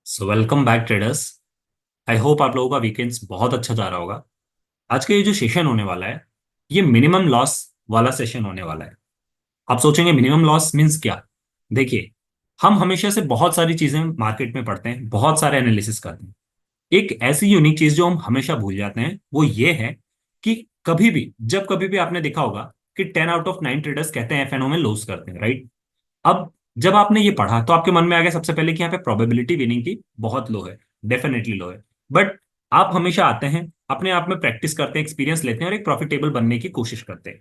So welcome back traders. I hope आप लोगों का वीकेंड्स बहुत अच्छा जा रहा होगा। आज का ये जो सेशन होने वाला है, ये मिनिमम लॉस वाला सेशन होने वाला है। आप सोचेंगे मिनिमम लॉस मीन्स क्या? देखिए, हम हमेशा से बहुत सारी चीजें मार्केट में पढ़ते हैं, बहुत सारे एनालिसिस करते हैं। एक ऐसी यूनिक चीज जो हम हमेशा भूल जाते हैं वो ये है कि कभी भी जब कभी भी आपने देखा होगा कि 10 आउट ऑफ 9 ट्रेडर्स कहते हैं एफएनओ में लॉस करते हैं, राइट? अब जब आपने ये पढ़ा तो आपके मन में आ गया सबसे पहले कि यहाँ पे प्रोबेबिलिटी विनिंग की बहुत लो है, डेफिनेटली लो है। बट आप हमेशा आते हैं, अपने आप में प्रैक्टिस करते हैं, एक्सपीरियंस लेते हैं और एक प्रॉफिटेबल बनने की कोशिश करते हैं।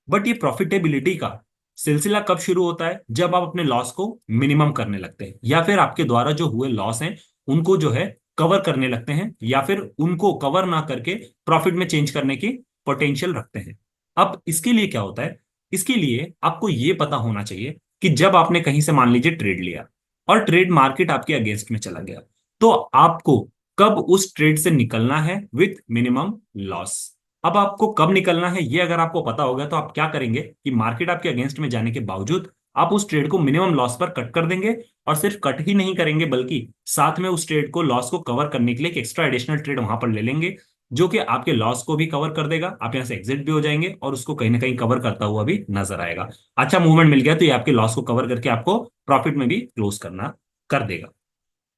बट ये प्रॉफिटेबिलिटी का सिलसिला कब शुरू होता है? जब आप अपने लॉस को मिनिमम करने लगते हैं, या फिर आपके द्वारा जो हुए लॉस हैं उनको जो है कवर करने लगते हैं, या फिर उनको कवर ना करके प्रॉफिट में चेंज करने की पोटेंशियल रखते हैं। अब इसके लिए क्या होता है? इसके लिए आपको ये पता होना चाहिए कि जब आपने कहीं से मान लीजिए ट्रेड लिया और ट्रेड मार्केट आपके अगेंस्ट में चला गया, तो आपको कब उस ट्रेड से निकलना है विथ मिनिमम लॉस। अब आपको कब निकलना है ये अगर आपको पता होगा तो आप क्या करेंगे कि मार्केट आपके अगेंस्ट में जाने के बावजूद आप उस ट्रेड को मिनिमम लॉस पर कट कर देंगे। और सिर्फ कट ही नहीं करेंगे बल्कि साथ में उस ट्रेड को लॉस को कवर करने के लिए एक एक्स्ट्रा एडिशनल ट्रेड वहां पर ले लेंगे, जो कि आपके लॉस को भी कवर कर देगा। आप यहां से एग्जिट भी हो जाएंगे और उसको कहीं ना कहीं कवर करता हुआ भी नजर आएगा। अच्छा मूवमेंट मिल गया तो ये आपके लॉस को कवर करके आपको प्रॉफिट में भी क्लोज करना कर देगा।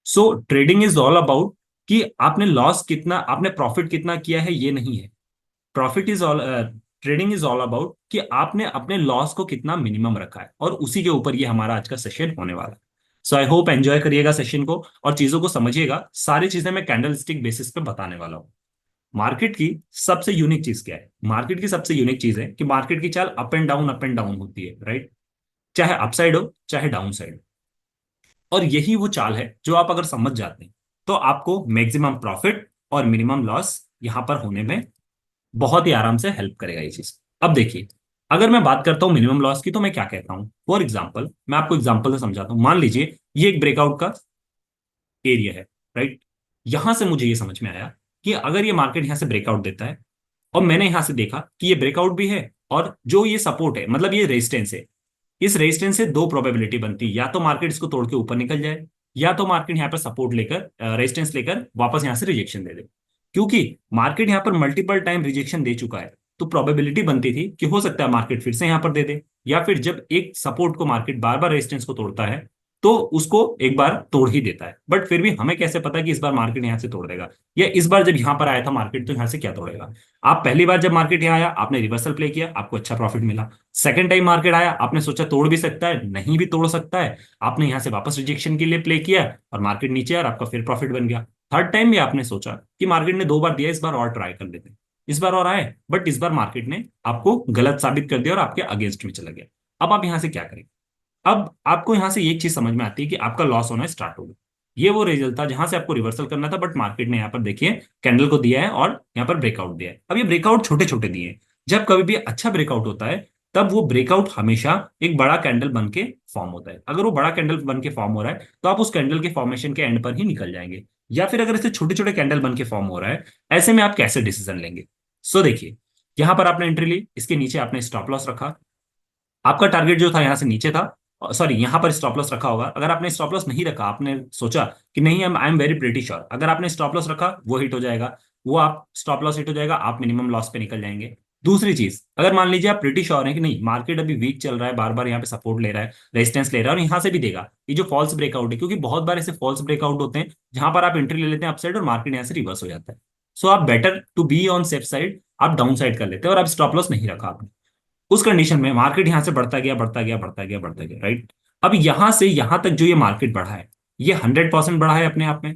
सो ट्रेडिंग इज ऑल अबाउट कि आपने लॉस कितना, आपने प्रॉफिट कितना किया है ये नहीं है। Profit is all trading is all about कि आपने अपने लॉस को कितना मिनिमम रखा है, और उसी के ऊपर ये हमारा आज का सेशन होने वाला है। सो आई होप एंजॉय करिएगा सेशन को और चीजों को समझिएगा। सारी चीजें मैं कैंडल स्टिक बेसिस पे बताने वाला हूँ। मार्केट की सबसे यूनिक चीज क्या है? मार्केट की सबसे यूनिक चीज है कि मार्केट की चाल अप एंड डाउन होती है, राइट? चाहे अपसाइड हो चाहे डाउन साइड। और यही वो चाल है जो आप अगर समझ जाते हैं तो आपको मैक्सिमम प्रॉफिट और मिनिमम लॉस यहां पर होने में बहुत ही आराम से हेल्प करेगा ये चीज। अब देखिए, अगर मैं बात करता हूं मिनिमम लॉस की तो मैं क्या कहता हूं। फॉर एग्जाम्पल, मैं आपको एग्जाम्पल से समझाता हूं। मान लीजिए ये एक ब्रेकआउट का एरिया है, राइट? यहां से मुझे ये समझ में आया कि अगर ये मार्केट यहां से ब्रेकआउट देता है और मैंने यहां से देखा कि ये ब्रेकआउट भी है और जो ये सपोर्ट है, मतलब ये रेजिस्टेंस है, इस रेजिस्टेंस से दो प्रोबेबिलिटी बनती है। या तो मार्केट इसको तोड़ के ऊपर निकल जाए, या तो मार्केट यहाँ पर सपोर्ट लेकर, रेजिस्टेंस लेकर वापस यहाँ से रिजेक्शन दे दे। क्योंकि मार्केट यहाँ पर मल्टीपल टाइम रिजेक्शन दे चुका है, तो प्रोबेबिलिटी बनती थी कि हो सकता है मार्केट फिर से यहाँ पर दे दे। या फिर जब एक सपोर्ट को मार्केट बार बार रेजिस्टेंस को तोड़ता है तो उसको एक बार तोड़ ही देता है। बट फिर भी हमें कैसे पता कि इस बार मार्केट यहाँ से तोड़ देगा, या इस बार जब यहाँ पर आया था मार्केट तो यहाँ से क्या तोड़ेगा? आप पहली बार जब मार्केट यहाँ आया आपने रिवर्सल प्ले किया, आपको अच्छा प्रॉफिट मिला। सेकंड टाइम मार्केट आया, आपने सोचा तोड़ भी सकता है, नहीं भी तोड़ सकता है, आपने यहां से वापस रिजेक्शन के लिए प्ले किया और मार्केट नीचे आया और आपका फिर प्रॉफिट बन गया। थर्ड टाइम भी आपने सोचा कि मार्केट ने दो बार दिया, इस बार और ट्राई कर लेते हैं। इस बार और आए, बट इस बार मार्केट ने आपको गलत साबित कर दिया और आपके अगेंस्ट में चला गया। अब आप यहां से क्या करेंगे? अब आपको यहां से एक चीज समझ में आती है कि आपका लॉस होना स्टार्ट हो गया। ये वो रिजल्ट था जहां से आपको रिवर्सल करना था, बट मार्केट ने यहाँ पर देखिए कैंडल को दिया है और यहाँ पर ब्रेकआउट दिया है। अब ये ब्रेकआउट छोटे छोटे दिए हैं। जब कभी भी अच्छा ब्रेकआउट होता है तब वो ब्रेकआउट हमेशा एक बड़ा कैंडल बन के फॉर्म होता है। अगर वो बड़ा कैंडल बन के फॉर्म हो रहा है तो आप उस कैंडल के फॉर्मेशन के एंड पर ही निकल जाएंगे। या फिर अगर इसे छोटे छोटे कैंडल बन के फॉर्म हो रहा है, ऐसे में आप कैसे डिसीजन लेंगे? सो देखिए, यहां पर आपने एंट्री ली, इसके नीचे आपने स्टॉप लॉस रखा। आपका टारगेट जो था यहां से नीचे था, सॉरी यहां पर स्टॉप लॉस रखा होगा। अगर आपने स्टॉप लॉस नहीं रखा, आपने सोचा कि नहीं I am very pretty sure, अगर आपने स्टॉप लॉस रखा वो हिट हो जाएगा, वो आप स्टॉप लॉस हिट हो जाएगा, आप मिनिमम लॉस पे निकल जाएंगे। दूसरी चीज, अगर मान लीजिए आप प्रिटी श्योर है कि नहीं मार्केट अभी वीक चल रहा है, बार बार यहाँ पे सपोर्ट ले रहा है, रेजिस्टेंस ले रहा है और यहाँ से भी देगा, ये जो फॉल्स ब्रेकआउट है, क्योंकि बहुत बार ऐसे फॉल्स ब्रेकआउट होते हैं जहां पर आप एंट्री ले लेते हैं अपसाइड और मार्केट यहाँ से रिवर्स हो जाता है। सो आप better to be on safe side, आप डाउन साइड कर लेते हैं और आप स्टॉप लॉस नहीं रखा आपने। उस कंडीशन में मार्केट यहां से बढ़ता गया बढ़ता गया बढ़ता गया बढ़ता गया, राइट? अब यहां से यहां तक जो ये मार्केट बढ़ा है, ये 100% बढ़ा है अपने आप में।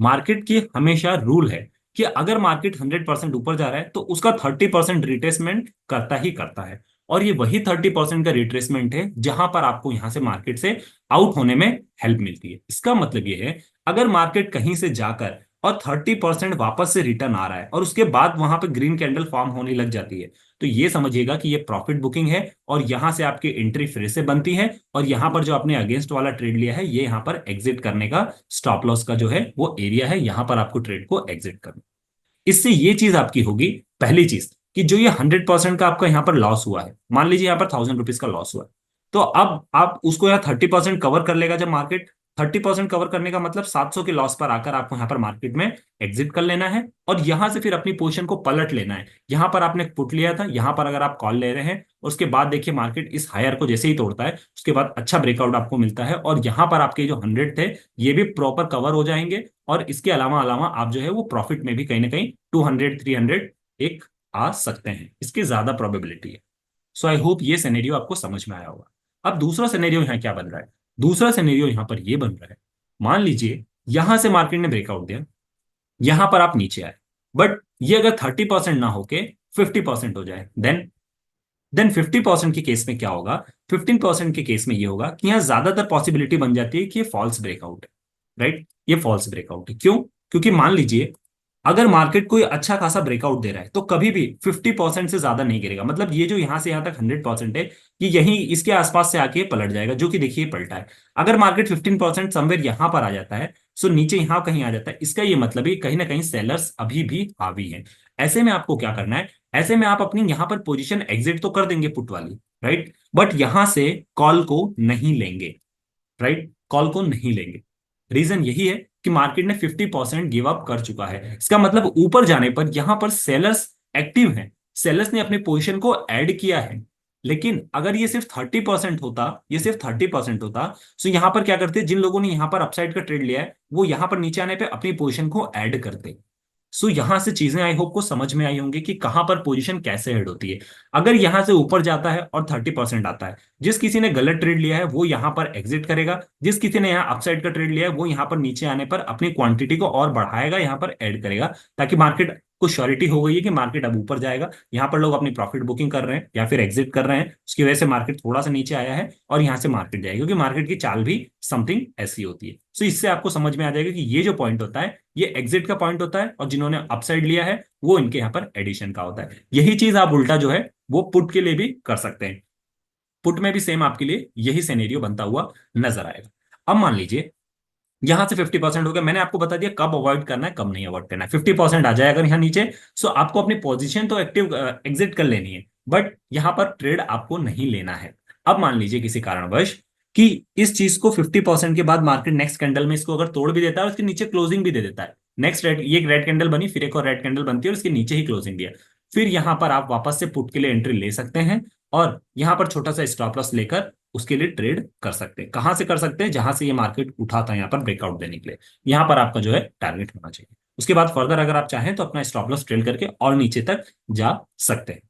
मार्केट की हमेशा रूल है कि अगर मार्केट 100% ऊपर जा रहा है तो उसका 30% रिट्रेसमेंट करता ही करता है। और ये वही 30% का रिट्रेसमेंट है जहां पर आपको यहां से मार्केट से आउट होने में हेल्प मिलती है। इसका मतलब ये है, अगर मार्केट कहीं से जाकर और 30% वापस से रिटर्न आ रहा है और उसके बाद वहां पे ग्रीन कैंडल फॉर्म होने लग जाती है, तो ये समझिएगा कि ये प्रॉफिट बुकिंग है और यहां से आपकी एंट्री फिर से बनती है। और यहां पर जो आपने अगेंस्ट वाला ट्रेड लिया है, ये यहां पर एग्जिट करने का स्टॉप लॉस का जो है वो एरिया है, यहां पर आपको ट्रेड को एग्जिट करना। इससे ये चीज आपकी होगी, पहली चीज, कि जो ये 100% का आपका यहाँ पर लॉस हुआ है, मान लीजिए यहाँ पर 1000 रुपीज का लॉस हुआ है, तो अब आप उसको यहाँ 30% कवर कर लेगा जब मार्केट 30% कवर करने का मतलब 700 के लॉस पर आकर आपको यहाँ पर मार्केट में एग्जिट कर लेना है और यहां से फिर अपनी पोजीशन को पलट लेना है। यहां पर आपने पुट लिया था, यहां पर अगर आप कॉल ले रहे हैं, उसके बाद देखिए मार्केट इस हायर को जैसे ही तोड़ता है उसके बाद अच्छा ब्रेकआउट आपको मिलता है और यहां पर आपके जो 100 थे ये भी प्रॉपर कवर हो जाएंगे और इसके अलावा अलावा आप जो है वो प्रॉफिट में भी कहीं ना कहीं 200 300 एक आ सकते हैं, इसकी ज्यादा प्रोबेबिलिटी है। सो आई होप ये सिनेरियो आपको समझ में आया होगा। अब दूसरा सिनेरियो यहाँ क्या बन रहा है? दूसरा सिनेरियो यहाँ पर ये बन रहा है, मान लीजिए यहां से मार्केट ने ब्रेकआउट दिया, यहां पर आप नीचे आए, बट ये अगर 30% ना होके 50% हो जाए, देन 50% के केस में क्या होगा? 15% के केस में ये होगा कि यहां ज्यादातर पॉसिबिलिटी बन जाती है कि ये फॉल्स ब्रेकआउट है। राइट, ये फॉल्स ब्रेकआउट है। क्यों? क्योंकि मान लीजिए अगर मार्केट कोई अच्छा खासा ब्रेकआउट दे रहा है तो कभी भी 50% से ज्यादा नहीं गिरेगा, मतलब ये जो यहां से यहां तक 100% है कि यही इसके आसपास से आके ये पलट जाएगा, जो कि देखिए पलटा है। अगर मार्केट 15% समवेयर यहां पर आ जाता है, सो नीचे यहां कहीं आ जाता है, इसका ये मतलब है कहीं ना कहीं सेलर्स अभी भी हावी हैं। ऐसे में आपको क्या करना है? ऐसे में आप अपनी यहां पर पोजीशन एग्जिट तो कर देंगे पुट वाली, राइट, बट यहां से कॉल को नहीं लेंगे। राइट, कॉल को नहीं लेंगे। रीजन यही है कि मार्केट ने 50% गिव अप कर चुका है। इसका मतलब ऊपर जाने पर यहां पर सेलर्स एक्टिव हैं, सेलर्स ने अपनी पोजीशन को ऐड किया है। लेकिन अगर ये सिर्फ 30% होता, ये सिर्फ 30% होता, तो यहां पर क्या करते? जिन लोगों ने यहां पर अपसाइड का ट्रेड लिया है वो यहां पर नीचे आने पे अपनी पोजीशन को ऐड करते। सो यहां से चीजें आई होप को समझ में आई होंगी कि कहां पर पोजीशन कैसे हेड होती है। अगर यहां से ऊपर जाता है और 30% आता है, जिस किसी ने गलत ट्रेड लिया है वो यहां पर एग्जिट करेगा, जिस किसी ने यहाँ अपसाइड का ट्रेड लिया है वो यहां पर नीचे आने पर अपनी क्वांटिटी को और बढ़ाएगा, यहां पर ऐड करेगा, ताकि मार्केट को श्योरिटी हो गई है कि मार्केट अब ऊपर जाएगा। यहां पर लोग अपनी प्रॉफिट बुकिंग कर रहे हैं या फिर एग्जिट कर रहे हैं, उसकी वजह से मार्केट थोड़ा सा नीचे आया है और यहां से मार्केट जाएगी, क्योंकि मार्केट की चाल भी समथिंग ऐसी होती है। सो इससे आपको समझ में आ जाएगा कि ये जो पॉइंट होता है ये एग्जिट का पॉइंट होता है और जिन्होंने अपसाइड लिया है वो इनके यहाँ पर एडिशन का होता है। यही चीज आप उल्टा जो है वो पुट के लिए भी कर सकते हैं। पुट में भी सेम आपके लिए यही सिनेरियो बनता हुआ नजर आएगा। अब मान लीजिए यहां से 50% हो गया, मैंने आपको बता दिया कब अवॉइड करना है कब नहीं अवॉइड करना है। 50% आ जाए अगर यहाँ नीचे, सो आपको अपनी पोजीशन तो एक्टिव एग्जिट कर लेनी है, बट यहां पर ट्रेड आपको नहीं लेना है। अब मान लीजिए किसी कारणवश कि इस चीज को 50% के बाद मार्केट नेक्स्ट कैंडल में इसको अगर तोड़ भी देता है और उसके नीचे क्लोजिंग भी दे देता है, नेक्स्ट रेड, ये एक रेड कैंडल बनी, फिर एक और रेड कैंडल बनती है और उसके नीचे ही क्लोजिंग दिया, फिर यहां पर आप वापस से पुट के लिए एंट्री ले सकते हैं और यहां पर छोटा सा स्टॉप लॉस लेकर उसके लिए ट्रेड कर सकते हैं। कहां से कर सकते हैं? जहां से ये मार्केट उठा था यहाँ पर ब्रेकआउट देने के लिए, यहां पर आपका जो है टारगेट होना चाहिए। उसके बाद फर्दर अगर आप चाहें तो अपना स्टॉप लॉस ट्रेल करके और नीचे तक जा सकते हैं।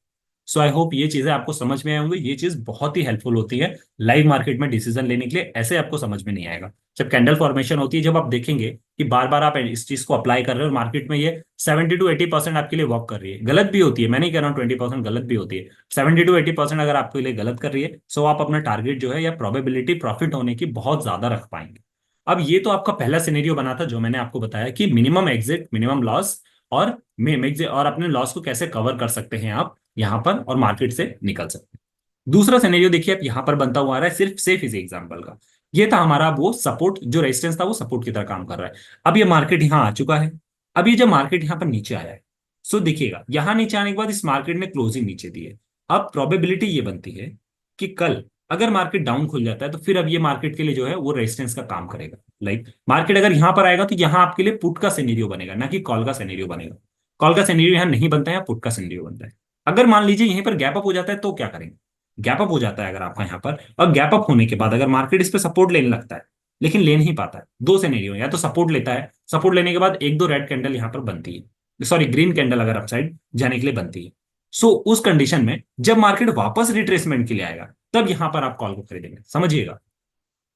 सो आई होप ये चीजें आपको समझ में आई होंगी। ये चीज बहुत ही हेल्पफुल होती है लाइव मार्केट में डिसीजन लेने के लिए, ऐसे आपको समझ में नहीं आएगा। जब कैंडल फॉर्मेशन होती है, जब आप देखेंगे कि बार बार आप इस चीज को अप्लाई कर रहे हो और मार्केट में ये 70 to 80% आपके लिए वर्क कर रही है, गलत भी होती है, मैं नहीं कह रहा हूँ 20% गलत भी होती है, 70 to 80% अगर आपके लिए गलत कर रही है, सो आप अपना टारगेट जो है या प्रोबेबिलिटी प्रॉफिट होने की बहुत ज्यादा रख पाएंगे। अब ये तो आपका पहला सिनेरियो बना था जो मैंने आपको बताया कि मिनिमम एग्जिट, मिनिमम लॉस और और अपने लॉस को कैसे कवर कर सकते हैं आप यहां पर और मार्केट से निकल सकते हैं। दूसरा सिनेरियो देखिए आप यहां पर बनता हुआ आ रहा है, सिर्फ सेफ इसी एग्जांपल का। ये था हमारा वो सपोर्ट, जो रेजिस्टेंस था वो सपोर्ट की तरह काम कर रहा है। अब ये मार्केट यहां आ चुका है, अब ये जब मार्केट यहां पर नीचे आया है, सो देखिएगा यहां नीचे आने के बाद इस मार्केट ने क्लोजिंग नीचे दी है। अब प्रोबेबिलिटी ये बनती है कि कल अगर मार्केट डाउन खुल जाता है तो फिर अब ये मार्केट के लिए जो है वो रेजिस्टेंस का काम करेगा। लाइक मार्केट अगर यहां पर आएगा तो यहां आपके लिए पुट का सिनेरियो बनेगा, ना कि कॉल का सिनेरियो बनेगा। कॉल का सिनेरियो यहां नहीं बनता है, यहाँ पुट का सिनेरियो बनता है। अगर मान लीजिए यहीं पर गैप अप हो जाता है तो क्या करेंगे? गैप अप हो जाता है अगर आपका यहाँ पर, और गैप अप होने के बाद अगर मार्केट इस पे सपोर्ट लेने लगता है लेकिन ले नहीं पाता है, दो सिनेरियो, या तो सपोर्ट लेता है, सपोर्ट लेने के बाद एक दो रेड कैंडल यहाँ पर बनती है, सॉरी ग्रीन कैंडल अगर अपसाइड जाने के लिए बनती है, सो उस कंडीशन में जब मार्केट वापस रिट्रेसमेंट के लिए आएगा तब यहां पर आप कॉल को खरीदेंगे। समझिएगा,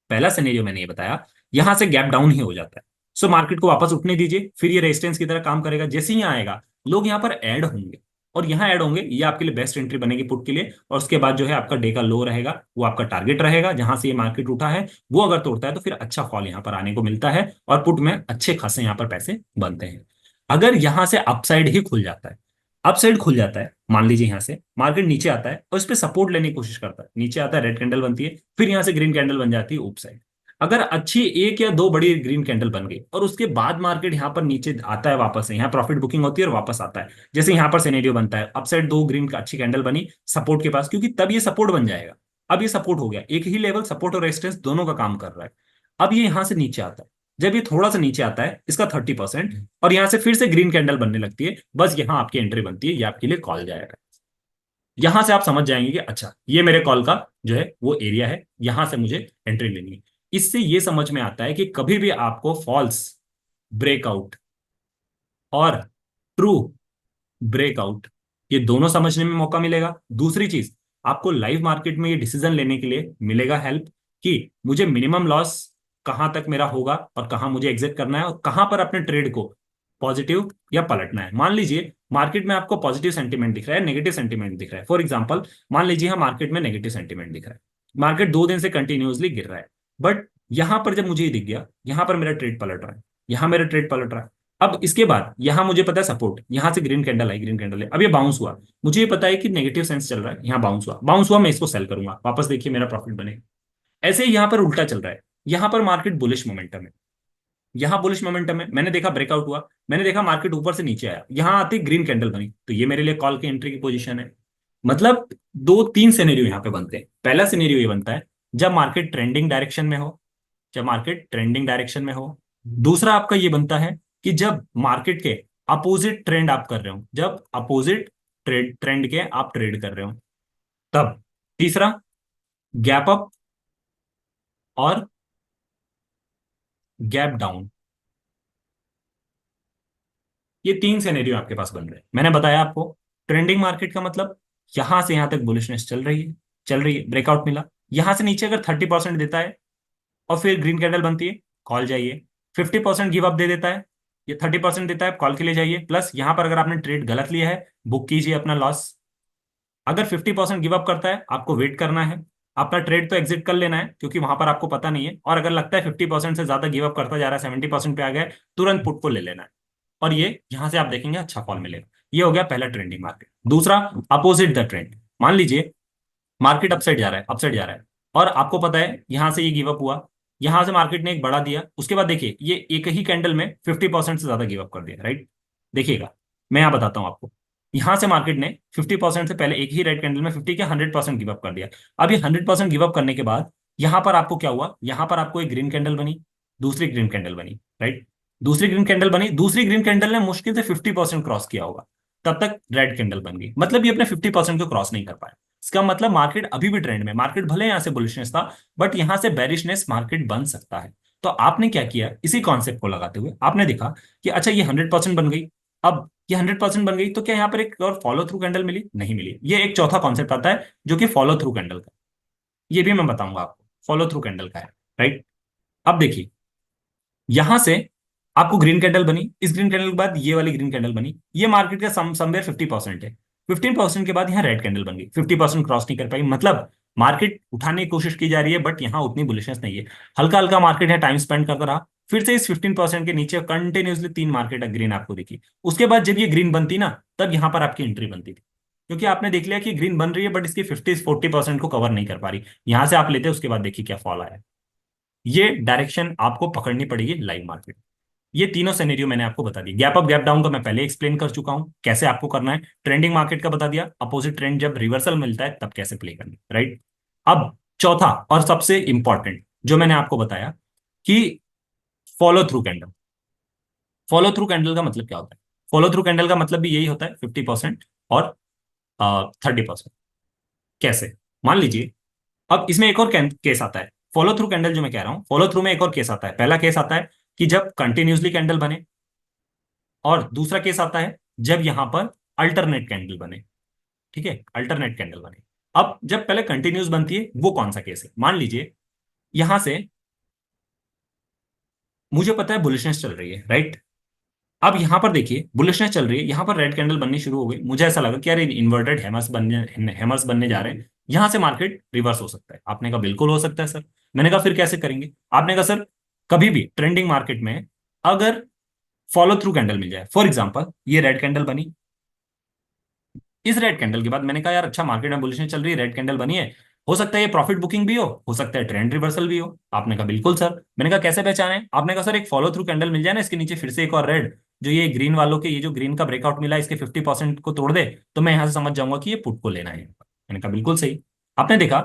पहला सिनेरियो मैंने ये बताया, यहां से गैप डाउन ही हो जाता है, सो मार्केट को वापस उठने दीजिए, फिर ये रेजिस्टेंस की तरह काम करेगा। जैसे ही यहाँ आएगा लोग यहाँ पर ऐड होंगे और यहाँ ऐड होंगे, ये आपके लिए बेस्ट एंट्री बनेगी पुट के लिए। और उसके बाद जो है आपका डे का लो रहेगा, वो आपका टारगेट रहेगा, जहां से ये मार्केट उठा है वो अगर तोड़ता है तो फिर अच्छा फॉल यहाँ पर आने को मिलता है और पुट में अच्छे खासे यहाँ पर पैसे बनते हैं। अगर यहां से अपसाइड ही खुल जाता है, अपसाइड खुल जाता है, मान लीजिए यहां से मार्केट नीचे आता है और इस पे सपोर्ट लेने की कोशिश करता है, नीचे आता है, रेड कैंडल बनती है, फिर यहां से ग्रीन कैंडल बन जाती है ऊप साइड। अगर अच्छी एक या दो बड़ी ग्रीन कैंडल बन गई और उसके बाद मार्केट यहाँ पर नीचे आता है, वापस से यहाँ प्रॉफिट बुकिंग होती है और वापस आता है, जैसे यहाँ पर सिनेरियो बनता है, अपसाइड दो ग्रीन का अच्छी कैंडल बनी सपोर्ट के पास, क्योंकि तब ये सपोर्ट बन जाएगा। अब ये सपोर्ट हो गया, एक ही लेवल सपोर्ट और रेजिस्टेंस दोनों का काम कर रहा है। अब ये यहां से नीचे आता है, जब ये थोड़ा सा नीचे आता है इसका 30%, और यहां से फिर से ग्रीन कैंडल बनने लगती है, बस यहां आपकी एंट्री बनती है, ये आपके लिए कॉल जाएगा। यहां से आप समझ जाएंगे कि अच्छा ये मेरे कॉल का जो है वो एरिया है, यहां से मुझे एंट्री लेनी है। इससे ये समझ में आता है कि कभी भी आपको फॉल्स ब्रेकआउट और ट्रू ब्रेकआउट, ये दोनों समझने में मौका मिलेगा। दूसरी चीज, आपको लाइव मार्केट में ये डिसीजन लेने के लिए मिलेगा हेल्प कि मुझे मिनिमम लॉस कहां तक मेरा होगा और कहां मुझे एग्जिट करना है और कहां पर अपने ट्रेड को पॉजिटिव या पलटना है। मान लीजिए मार्केट में आपको पॉजिटिव सेंटीमेंट दिख रहा है, नेगेटिव सेंटीमेंट दिख रहा है। फॉर एग्जांपल मान लीजिए हम मार्केट में नेगेटिव सेंटीमेंट दिख रहा है, मार्केट 2 दिन से कंटिन्यूअसली गिर रहा है, बट यहां पर जब मुझे ये दिख गया, यहां पर मेरा ट्रेड पलट रहा है, यहां मेरा ट्रेड पलट रहा है। अब इसके बाद यहां मुझे पता है सपोर्ट, यहां से ग्रीन कैंडल आई, ग्रीन कैंडल है, अब ये बाउंस हुआ, मुझे ये पता है कि नेगेटिव सेंस चल रहा है, यहाँ बाउंस हुआ, बाउंस हुआ, मैं इसको सेल करूंगा वापस, देखिए मेरा प्रॉफिट बनेगा। ऐसे ही यहाँ पर उल्टा चल रहा है, यहाँ पर मार्केट बुलिश मोमेंटम है, यहाँ बुलिश मोमेंटम है, मैंने देखा ब्रेकआउट हुआ, मैंने देखा मार्केट ऊपर से नीचे आया, यहाँ आती ग्रीन कैंडल बनी, तो ये मेरे लिए कॉल की एंट्री की पोजीशन है। मतलब 2-3 सिनेरियो यहाँ पे बनते हैं। पहला सिनेरियो ये बनता है जब मार्केट ट्रेंडिंग डायरेक्शन में हो, जब मार्केट ट्रेंडिंग डायरेक्शन में हो। दूसरा आपका ये बनता है कि जब मार्केट के अपोजिट ट्रेंड आप कर रहे हो, जब अपोजिट ट्रेंड के आप ट्रेड कर रहे हो तब। तीसरा, गैप अप और गैप डाउन, ये 3 सिनेरियो आपके पास बन रहे हैं। मैंने बताया आपको ट्रेंडिंग मार्केट का मतलब यहां से यहां तक बुलिशनेस चल रही है, चल रही है, ब्रेकआउट मिला, यहां से नीचे अगर 30% देता है और फिर ग्रीन कैंडल बनती है, कॉल जाइए। 50% गिव अप दे देता है, ये 30% देता है, कॉल के लिए जाइए। प्लस यहां पर अगर आपने ट्रेड गलत लिया है, बुक कीजिए अपना लॉस। अगर 50% गिव अप करता है, आपको वेट करना है, अपना ट्रेड तो एग्जिट कर लेना है क्योंकि वहां पर आपको पता नहीं है। और अगर लगता है 50% से ज्यादा गिव अप करता जा रहा है, 70% पे आ गया है, तुरंत पुट को ले लेना है, और ये यहां से आप देखेंगे अच्छा कॉल मिलेगा। ये हो गया पहला ट्रेंडिंग मार्केट। दूसरा, अपोजिट द ट्रेंड। मान लीजिए मार्केट अपसाइड जा रहा है, अपसाइड जा रहा है, और आपको पता है यहां से ये गिव अप हुआ, यहां से मार्केट ने एक बढ़ा दिया, उसके बाद देखिए ये एक ही कैंडल में 50% से ज्यादा गिव अप कर दिया, राइट। देखिएगा मैं यहां बताता हूं आपको, यहां से मार्केट ने 50% से पहले एक ही रेड कैंडल में 50 के 100% गिव अप कर दिया। अब ये 100% गिव अप करने के बाद यहां पर आपको क्या हुआ, यहां पर आपको एक ग्रीन कैंडल बनी, दूसरी ग्रीन कैंडल बनी, राइट। दूसरी ग्रीन कैंडल बनी, दूसरी ग्रीन कैंडल ने मुश्किल से 50% क्रॉस किया होगा, तब तक रेड कैंडल बन गई, मतलब ये अपने 50% को क्रॉस नहीं कर पाया। इसका मतलब मार्केट अभी भी ट्रेंड में, मार्केट भले यहां से बुलिशनेस था बट यहां से बेरिशनेस मार्केट बन सकता है। तो आपने क्या किया, इसी कॉन्सेप्ट को लगाते हुए आपने देखा कि अच्छा ये 100% बन गई। अब ये 100% बन गई तो क्या यहाँ पर एक और फॉलो थ्रू कैंडल मिली, नहीं मिली। ये एक चौथा कॉन्सेप्ट आता है जो कि फॉलो थ्रू कैंडल का, ये भी मैं बताऊंगा आपको फॉलो थ्रू कैंडल का है, राइट। अब देखिए यहां से आपको ग्रीन कैंडल बनी, इस ग्रीन कैंडल के बाद ये वाली ग्रीन कैंडल बनी, ये मार्केट का समवेयर 50% है। 15% के बाद यहाँ रेड कैंडल बन गई, 50% क्रॉस नहीं कर पाई, मतलब मार्केट उठाने की कोशिश की जा रही है बट यहाँ उतनी बुलिशनेस नहीं है, हल्का हल्का मार्केट है, टाइम स्पेंड करता रहा। फिर से इस 15% के नीचे कंटिन्यूसली 3 मार्केट ग्रीन आपको दिखी। उसके बाद जब ये ग्रीन बनती ना, तब यहाँ पर आपकी एंट्री बनती थी, क्योंकि आपने देख लिया कि ग्रीन बन रही है बट इसकी 50-40% को कवर नहीं कर पा रही, यहां से आप लेते उसके बाद देखिए क्या फॉल आया। ये डायरेक्शन आपको पकड़नी पड़ेगी लाइव मार्केट। ये तीनों सिनेरियो मैंने आपको बता दी। गैप अप गैप डाउन का मैं पहले एक्सप्लेन कर चुका हूं कैसे आपको करना है, ट्रेंडिंग मार्केट का बता दिया, अपोजिट ट्रेंड जब रिवर्सल मिलता है तब कैसे प्ले करना है, राइट। अब चौथा और सबसे इंपॉर्टेंट जो मैंने आपको बताया कि follow through candle. Follow through candle का मतलब क्या होता है, फॉलो थ्रू कैंडल का मतलब भी यही होता है 50% और 30%। कैसे, मान लीजिए अब इसमें एक और केस आता है, फॉलो थ्रू कैंडल जो मैं कह रहा हूं, फॉलो थ्रू में एक और केस आता है। पहला केस आता है कि जब कंटिन्यूसली कैंडल बने, और दूसरा केस आता है जब यहां पर अल्टरनेट कैंडल बने, ठीक है, अल्टरनेट कैंडल बने। अब जब पहले कंटिन्यूस बनती है वो कौन सा केस है, मान लीजिए यहां से मुझे पता है बुलिशनेस चल रही है, राइट। अब यहां पर देखिए बुलिशनेस चल रही है, यहां पर रेड कैंडल बननी शुरू हो गई, मुझे ऐसा लगा कि यार इन्वर्टेड हैमर्स बनने जा रहे हैं, यहां से मार्केट रिवर्स हो सकता है। आपने कहा बिल्कुल हो सकता है सर। मैंने कहा फिर कैसे करेंगे, आपने कहा सर कभी भी ट्रेंडिंग मार्केट में अगर फॉलो थ्रू कैंडल मिल जाए, फॉर एग्जांपल ये रेड कैंडल बनी, इस रेड कैंडल के बाद मैंने कहा यार अच्छा मार्केट में बुलिशनेस चल रही है, रेड कैंडल बनी है, हो सकता है ये प्रॉफिट बुकिंग भी हो सकता है ट्रेंड रिवर्सल भी हो। आपने कहा बिल्कुल सर। मैंने कहा कैसे पहचाने, आपने कहा सर एक फॉलो थ्रू कैंडल मिल जाए ना इसके नीचे फिर से एक और रेड, जो ये ग्रीन वालों के, ये जो ग्रीन का ब्रेकआउट मिला इसके 50% को तोड़ दे, तो मैं यहां से समझ जाऊंगा कि ये पुट को लेना है। मैंने कहा बिल्कुल सही। आपने देखा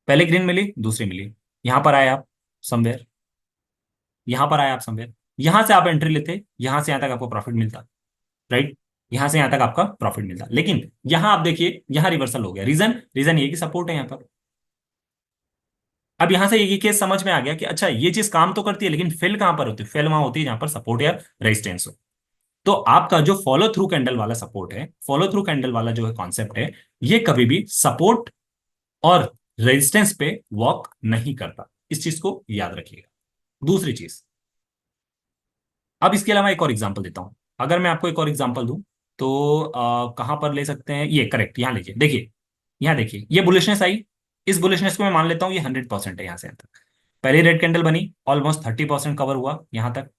पहले ग्रीन मिली, दूसरी मिली, यहां पर आए आप, समवेयर, यहां पर आए आप समवेयर, यहां से आप एंट्री लेते, यहां से यहां तक आपको प्रॉफिट मिलता, राइट, यहां से यहां तक आपका प्रॉफिट मिलता। लेकिन यहां आप देखिए यहां रिवर्सल हो गया। रीजन, रीजन ये कि सपोर्ट है यहां पर। अब यहां से ये केस समझ में आ गया कि अच्छा ये चीज काम तो करती है, लेकिन फेल कहां पर होती है? फेल वहां होती है जहां पर सपोर्ट या रेजिस्टेंस हो। तो आपका जो फॉलो थ्रू कैंडल वाला सपोर्ट है, फॉलो थ्रू कैंडल वाला जो है कॉन्सेप्ट है, ये कभी भी सपोर्ट और रेजिस्टेंस पे वॉक नहीं करता। इस चीज को याद रखिएगा। दूसरी चीज, अब इसके अलावा एक और एग्जांपल देता हूं। अगर मैं आपको एक और एग्जांपल दूं तो कहां पर ले सकते हैं? ये करेक्ट, यहां लीजिए, देखिए यहां देखिए, ये बुलिशनेस आई। इस बुलिशनेस को मैं मान लेता हूं ये 100% है यहां से यहां तक। पहली रेड कैंडल बनी, ऑलमोस्ट 30% कवर हुआ यहां तक,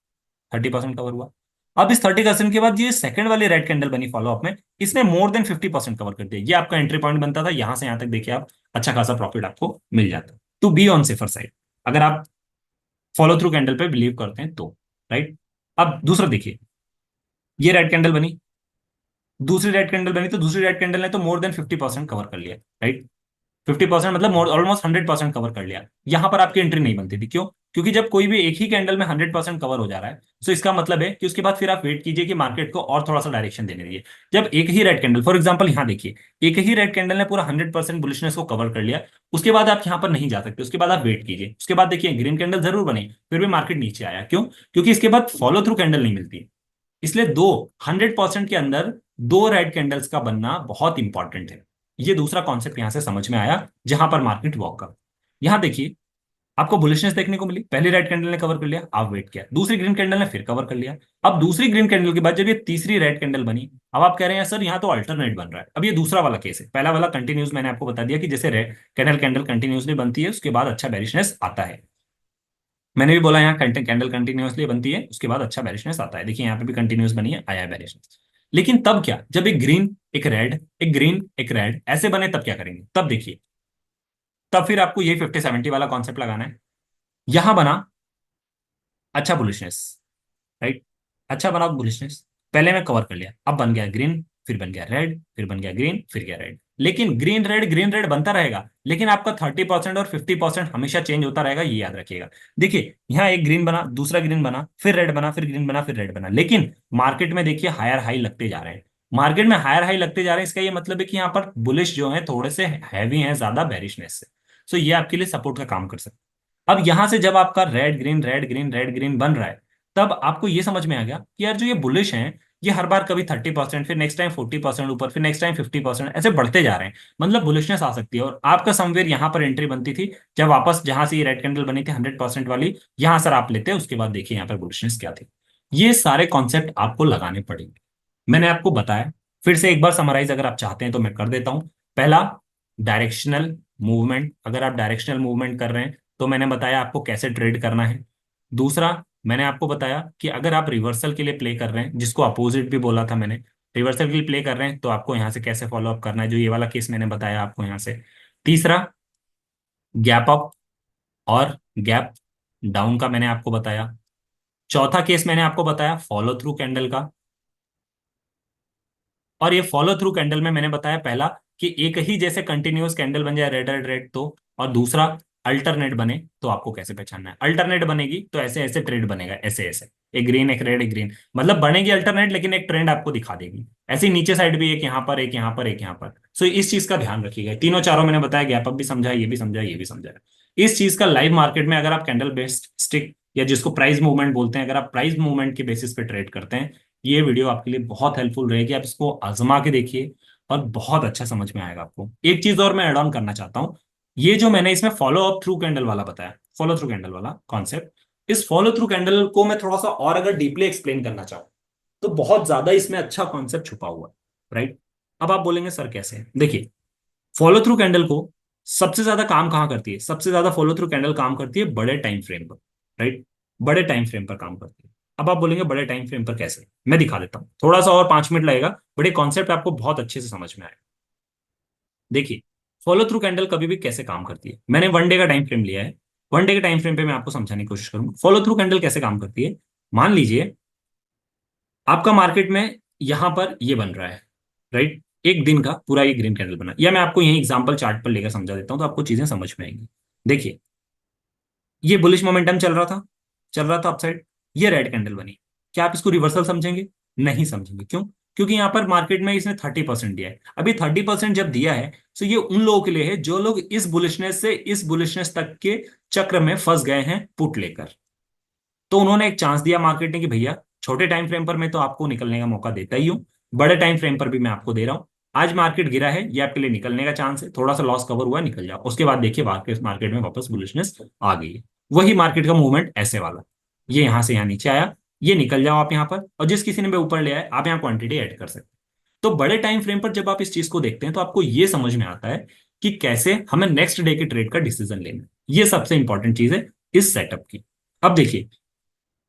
30% कवर हुआ। अब इस 30% के बाद ये सेकंड वाली रेड कैंडल बनी फॉलो अप में, इसने मोर देन 50% कवर कर दिया। ये आपका एंट्री पॉइंट बनता था, यहां से यहां तक देखिए आप अच्छा खासा प्रॉफिट आपको मिल जाता। To be on safer side, अगर आप फॉलो थ्रू कैंडल पे बिलीव करते हैं तो, राइट। अब दूसरा देखिए, ये रेड कैंडल बनी, दूसरी रेड कैंडल बनी, तो दूसरी रेड कैंडल ने तो मोर देन 50% कवर कर लिया, राइट। 50% मतलब मोर ऑलमोस्ट 100% कवर कर लिया। यहां पर आपकी एंट्री नहीं बनती थी, क्यों? क्योंकि जब कोई भी एक ही कैंडल में 100% कवर हो जा रहा है, तो इसका मतलब है कि उसके बाद फिर आप वेट कीजिए कि मार्केट को और थोड़ा सा डायरेक्शन देने दीजिए। जब एक ही रेड कैंडल, फॉर एग्जांपल यहां देखिए, एक ही रेड कैंडल ने पूरा 100% बुलिशनेस को कवर कर लिया, उसके बाद आप यहां पर नहीं जा सकते, उसके बाद आप वेट कीजिए। उसके बाद देखिए ग्रीन कैंडल जरूर बनी, फिर भी मार्केट नीचे आया, क्यों? क्योंकि इसके बाद फॉलो थ्रू कैंडल नहीं मिलती। इसलिए दो 100% के अंदर दो रेड कैंडल्स का बनना बहुत इंपॉर्टेंट है। ये दूसरा कॉन्सेप्ट यहां से समझ में आया, जहां पर मार्केट वॉक कर। यहां देखिए, आपको बुलिशनेस देखने को मिली, पहली रेड कैंडल ने कवर कर लिया, आप वेट किया, दूसरी ग्रीन कैंडल ने फिर कवर कर लिया। अब दूसरी ग्रीन कैंडल के बाद जब ये तीसरी रेड कैंडल बनी, अब आप कह रहे हैं सर यहाँ तो अल्टरनेट बन रहा है। अब ये दूसरा वाला केस है, पहला वाला कंटिन्यूस मैंने आपको बता दिया कि जैसे रेड कैंडल कैंडल कंटिन्यूसली बनती है, उसके बाद अच्छा बेरिशनेस आता है। मैंने भी बोला यहाँ कैंडल कंटिन्यूअसली बनती है, उसके बाद अच्छा बेरिशनेस आता है। देखिए यहाँ पे भी कंटिन्यूस बनी है, आया है बेरिशनेस। लेकिन तब क्या, जब एक ग्रीन एक रेड, एक ग्रीन एक रेड ऐसे बने, तब क्या करेंगे? तब देखिए, तब फिर आपको ये 50-70 वाला कॉन्सेप्ट लगाना है। यहां बना अच्छा बुलिशनेस, राइट, अच्छा बना बुलिशनेस, पहले मैं कवर कर लिया, अब बन गया ग्रीन, फिर बन गया रेड, फिर बन गया ग्रीन, फिर गया रेड। लेकिन ग्रीन रेड बनता रहेगा, लेकिन आपका 30% और 50% हमेशा चेंज होता रहेगा, ये याद रखिएगा। देखिए यहाँ एक ग्रीन बना, दूसरा ग्रीन बना, फिर रेड बना, फिर ग्रीन बना, फिर रेड बना, लेकिन मार्केट में देखिए हायर हाई लगते जा रहे हैं। मार्केट में हायर हाई लगते जा रहे हैं, इसका ये मतलब है कि यहाँ पर बुलिश जो है थोड़े से हैवी हैं ज्यादा बेरिशनेस से। सो ये आपके लिए सपोर्ट का काम कर सकते हैं। अब यहां से जब आपका red green red green red green बन रहा है, तब आपको ये समझ में आ गया कि यार जो ये बुलिश हैं, ये हर बार कभी 30%, फिर नेक्स्ट टाइम 40% ऊपर, फिर नेक्स्ट टाइम 50%, ऐसे बढ़ते जा रहे हैं। मतलब बुलिशनेस आ सकती है, और आपका समवेयर यहाँ पर एंट्री बनती थी जब वापस जहां से ये रेड कैंडल बनी थी 100% वाली, यहां सर आप लेते हैं, उसके बाद देखिए यहाँ पर बुलिशनेस क्या थी। ये सारे कॉन्सेप्ट आपको लगाने पड़ेंगे, मैंने आपको बताया। फिर से एक बार समराइज अगर आप चाहते हैं तो मैं कर देता हूं। पहला, डायरेक्शनल मूवमेंट, अगर आप डायरेक्शनल मूवमेंट कर रहे हैं तो मैंने बताया आपको कैसे ट्रेड करना है। दूसरा, मैंने आपको बताया कि अगर आप रिवर्सल के लिए प्ले कर रहे हैं, जिसको अपोजिट भी बोला था मैंने, रिवर्सल के लिए प्ले कर रहे हैं तो आपको यहां से कैसे फॉलो अप करना है, जो ये वाला केस मैंने बताया आपको यहां से। तीसरा, गैप अप और गैप डाउन का मैंने आपको बताया। चौथा केस मैंने आपको बताया फॉलो थ्रू कैंडल का। और ये फॉलो थ्रू कैंडल में मैंने बताया पहला कि एक ही जैसे कंटिन्यूअस कैंडल बन जाए रेड रेड रेड तो, और दूसरा अल्टरनेट बने तो आपको कैसे पहचानना है। अल्टरनेट बनेगी तो ऐसे ऐसे ट्रेड बनेगा, ऐसे ऐसे, एक ग्रीन एक रेड एक ग्रीन, मतलब बनेगी अल्टरनेट, लेकिन एक ट्रेंड आपको दिखा देगी। ऐसे ही नीचे साइड भी एक यहाँ पर एक यहाँ पर एक यहाँ पर। सो इस चीज का ध्यान रखिएगा। तीनों चारों मैंने बताया, गैप अप भी समझा, ये भी समझा, ये भी समझा। इस चीज का लाइव मार्केट में अगर आप कैंडल बेस्ड स्टिक या जिसको प्राइस मूवमेंट बोलते हैं, अगर आप प्राइस मूवमेंट के बेसिस पे ट्रेड करते हैं, ये वीडियो आपके लिए बहुत हेल्पफुल रहेगी। आप इसको आजमा के देखिए और बहुत अच्छा समझ में आएगा आपको। एक चीज और मैं ऐड ऑन करना चाहता हूँ, ये जो मैंने इसमें फॉलो अप थ्रू कैंडल वाला बताया, फॉलो थ्रू कैंडल वाला कॉन्सेप्ट, इस फॉलो थ्रू कैंडल को मैं थोड़ा सा और अगर डीपली एक्सप्लेन करना चाहूँ तो बहुत ज्यादा इसमें अच्छा कॉन्सेप्ट छुपा हुआ है, राइट। अब आप बोलेंगे सर कैसे? देखिए, फॉलो थ्रू कैंडल को सबसे ज्यादा काम कहाँ करती है? सबसे ज्यादा फॉलो थ्रू कैंडल काम करती है बड़े टाइम फ्रेम पर, राइट, बड़े टाइम फ्रेम पर काम करती है। अब आप बोलेंगे बड़े टाइम फ्रेम पर कैसे? मैं दिखा देता हूँ, थोड़ा सा और 5 मिनट लगेगा, बट ये कॉन्सेप्ट आपको बहुत अच्छे से समझ में आएगा। देखिए, फॉलो थ्रू कैंडल कभी भी कैसे काम करती है, मैंने 1 डे का टाइम फ्रेम लिया है। 1 डे के टाइम फ्रेम पे मैं आपको समझाने की कोशिश करूंगा फॉलो थ्रू कैंडल कैसे काम करती है। मान लीजिए आपका मार्केट में यहां पर ये बन रहा है, राइट, एक दिन का पूरा ये ग्रीन कैंडल बना, या मैं आपको यही एग्जांपल चार्ट पर लेकर समझा देता हूं तो आपको चीजें समझ में आएंगी। देखिए, ये बुलिश मोमेंटम चल रहा था अपसाइड, ये रेड कैंडल बनी, क्या आप इसको रिवर्सल समझेंगे? नहीं समझेंगे। क्यों? क्योंकि यहाँ पर मार्केट में इसने 30% दिया है। अभी 30% जब दिया है तो ये उन लोगों के लिए है जो लोग इस बुलिशनेस से इस बुलिशनेस तक के चक्र में फंस गए हैं पुट लेकर। तो उन्होंने एक चांस दिया मार्केट ने कि भैया छोटे टाइम फ्रेम पर मैं तो आपको निकलने का मौका देता ही हूँ, बड़े टाइम फ्रेम पर भी मैं आपको दे रहा हूँ। आज मार्केट गिरा है, ये आपके लिए निकलने का चांस है, थोड़ा सा लॉस कवर हुआ है, निकल जाओ। उसके बाद देखिए मार्केट मार्केट में वापस बुलिशनेस आ गई है। वही मार्केट का मूवमेंट ऐसे वाला, ये यहां से यहाँ नीचे आया, ये निकल जाओ आप यहाँ पर, और जिस किसी ने भी ऊपर ले आए आप यहाँ क्वांटिटी ऐड कर सकते हैं। तो बड़े टाइम फ्रेम पर जब आप इस चीज को देखते हैं तो आपको ये समझ में आता है कि कैसे हमें नेक्स्ट डे के ट्रेड का डिसीजन लेना है। ये सबसे इंपॉर्टेंट चीज है इस सेटअप की। अब देखिए,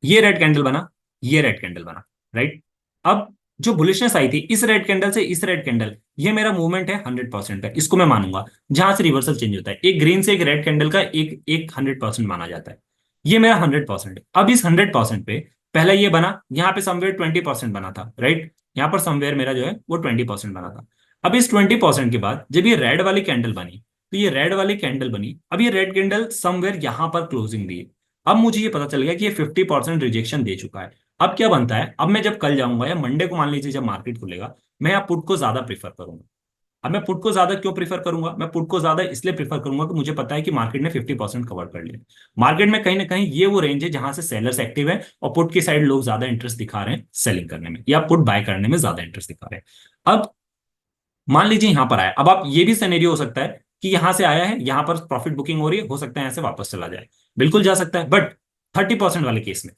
ये रेड कैंडल बना, ये रेड कैंडल बना, राइट। अब जो बुलिशनेस आई थी इस रेड कैंडल से इस रेड कैंडल, ये मेरा मूवमेंट है 100% का, इसको मैं मानूंगा। जहां से रिवर्सल चेंज होता है, एक ग्रीन से एक रेड कैंडल का एक एक 100% माना जाता है। ये मेरा 100% है। अब इस 100% पे पहले ये बना, यहाँ पे समवेयर 20% बना था, राइट। यहाँ पर समवेयर मेरा जो है वो 20% बना था। अब इस 20% के बाद जब ये रेड वाली कैंडल बनी, तो ये रेड वाली कैंडल बनी, अब ये रेड कैंडल समवेयर यहां पर क्लोजिंग दी। अब मुझे ये पता चल गया कि ये 50% रिजेक्शन दे चुका है। अब क्या बनता है, अब मैं जब कल जाऊंगा या मंडे को मान लीजिए जब मार्केट खुलेगा, मैं यहाँ पुट को ज्यादा प्रीफर करूंगा। अब मैं पुट को ज्यादा क्यों प्रीफर करूंगा? मैं पुट को ज्यादा इसलिए प्रीफर करूंगा कि मुझे पता है कि मार्केट ने 50% कवर कर लिया। मार्केट में कहीं ना कहीं ये वो रेंज है जहां से सेलर्स एक्टिव है और पुट की साइड लोग ज्यादा इंटरेस्ट दिखा रहे हैं सेलिंग करने में या पुट बाय करने में ज्यादा इंटरेस्ट दिखा रहे हैं। अब मान लीजिए यहां पर आया, अब आप ये भी सिनेरियो हो सकता है कि यहां से आया है, यहां पर प्रॉफिट बुकिंग हो रही है, हो सकता है यहां से वापस चला जाए, बिल्कुल जा सकता है। बट 30% वाले केस में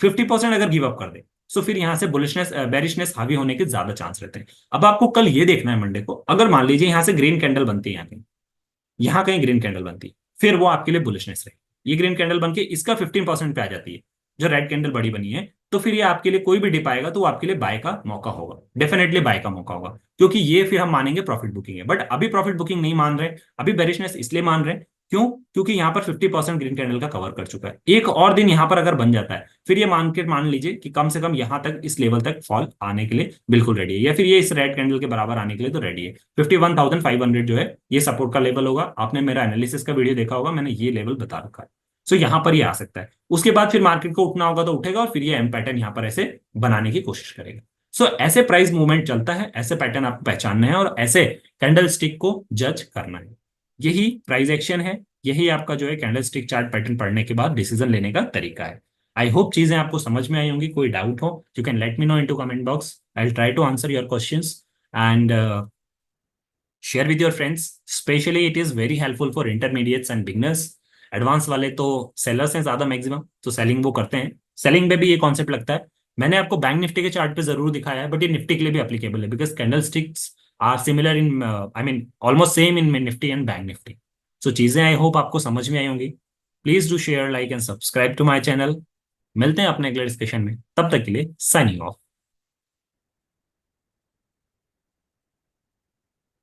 50% अगर गिव अप कर दे तो फिर यहां से बुलिशनेस बेरिशनेस हावी होने के ज्यादा चांस रहते हैं। अब आपको कल ये देखना है मंडे को, अगर मान लीजिए यहां से ग्रीन कैंडल बनती है, यहाँ कहीं ग्रीन कैंडल बनती है, फिर वो आपके लिए बुलिशनेस रहेगी। ये ग्रीन कैंडल बनके इसका 15% पे आ जाती है, जो रेड कैंडल बड़ी बनी है, तो फिर ये आपके लिए कोई भी डिप आएगा तो वो आपके लिए बाय का मौका होगा, डेफिनेटली बाय का मौका होगा। क्योंकि ये फिर हम मानेंगे प्रॉफिट बुकिंग है। बट अभी प्रॉफिट बुकिंग नहीं मान रहे, अभी बेरिशनेस इसलिए मान रहे हैं, क्यों? क्योंकि यहाँ पर 50% ग्रीन कैंडल का कवर कर चुका है। एक और दिन यहाँ पर अगर बन जाता है, फिर ये मान लीजिए कि कम से कम यहाँ तक इस लेवल तक फॉल आने के लिए बिल्कुल रेडी है, या फिर ये इस रेड कैंडल के बराबर आने के लिए तो रेडी है। 51,500 जो है ये सपोर्ट का लेवल होगा। आपने मेरा एनालिसिस का वीडियो देखा होगा, मैंने ये लेवल बता रखा है। सो यहाँ पर ये आ सकता है। उसके बाद फिर मार्केट को उठना होगा तो उठेगा, और फिर ये एम पैटर्न यहाँ पर ऐसे बनाने की कोशिश करेगा। सो ऐसे प्राइस मूवमेंट चलता है, ऐसे पैटर्न आपको पहचानना है और ऐसे कैंडल स्टिक को जज करना है। यही प्राइस एक्शन है, यही आपका जो है कैंडल स्टिक चार्ट पैटर्न पढ़ने के बाद डिसीजन लेने का तरीका है। आई होप चीजें आपको समझ में आई होंगी। कोई डाउट हो you can let me know into comment box, I will try to answer your questions and share with your friends. Especially it is very helpful for intermediates and beginners. Advance वाले तो sellers हैं ज्यादा maximum, तो selling वो करते हैं। Selling में भी ये कॉन्सेप्ट लगता है। मैंने आपको बैंक निफ्टी के चार्ट पे जरूर दिखाया है, बट ये निफ्टी के लिए भी एप्लीकेबल है, because candlesticks are similar in, I mean almost same in Nifty and bank Nifty. So चीजें आई होप आपको समझ में आई होंगी। Please do share, like and subscribe to my channel. मिलते हैं अपने अगले डिस्कशन में, तब तक के लिए साइनिंग ऑफ।